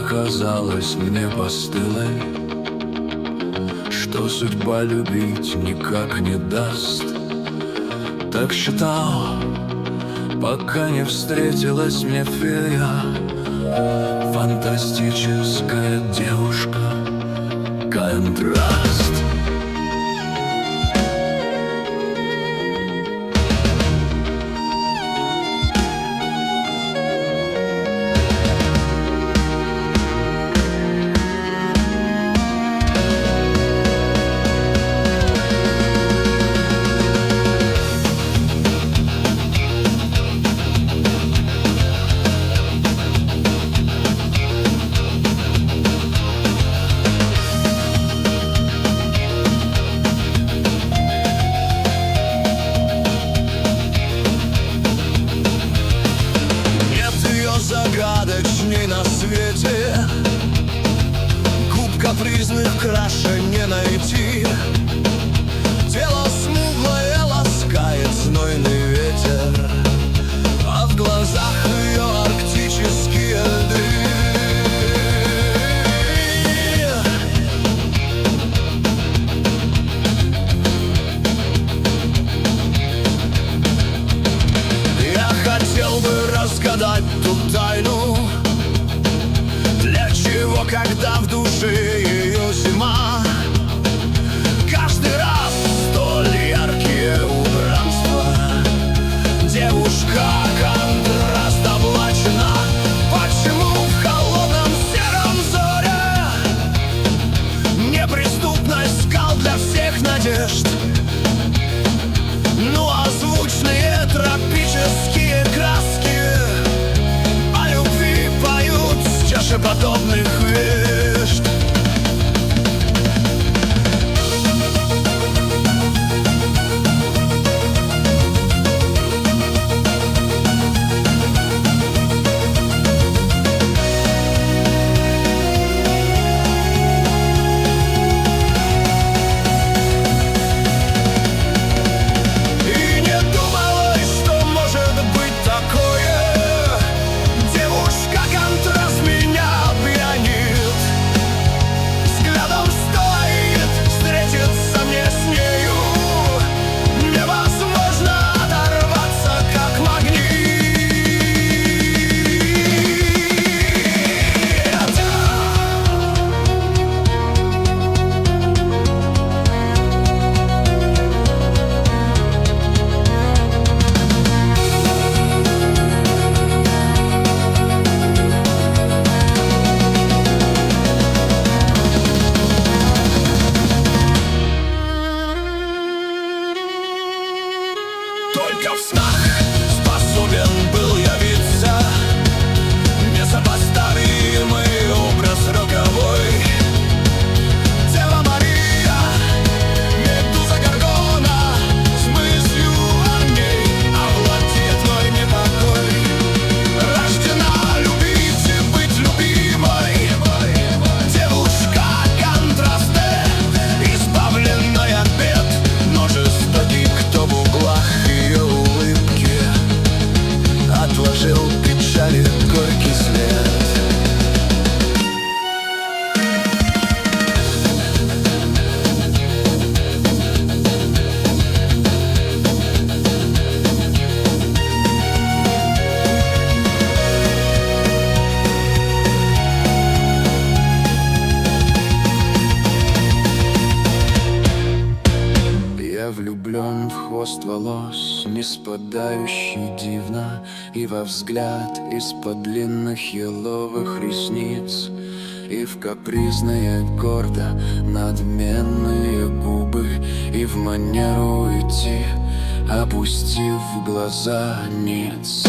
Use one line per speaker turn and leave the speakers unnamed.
казалась мне постылой, что судьба любить никак не даст. Так считал, пока не встретилась мне фея, фантастическая девушка, контраст.
Загадочней на свете, губ капризных краше не найти. Тело смуглое ласкает знойный ветер, а в глазах ее арктические льды. Я хотел бы разгадать ту тайну, для чего, когда в душе ее зима, каждый раз столь яркие убранства. Девушка контраст облачена. Почему в холодном сером зоре неприступность скал для всех надежд? Ну а звучные тропические краски о любви поют с чашеподобных вежд. Только в снах способен был явиться несопоставимый образ роковой. Дева Мария, медуза Горгона, с мыслью о ней овладеет мой непокой. Рождена любить и быть любимой, девушка контрасте, избавленная от бед, но жестокий, кто в углах ее улыбки отложил печали горький след.
Я влюблен в хвост волос, не спадающий дивно, и во взгляд из-под длинных еловых ресниц, и в капризные гордо надменные губы, и в манеру идти, опустив глаза ниц.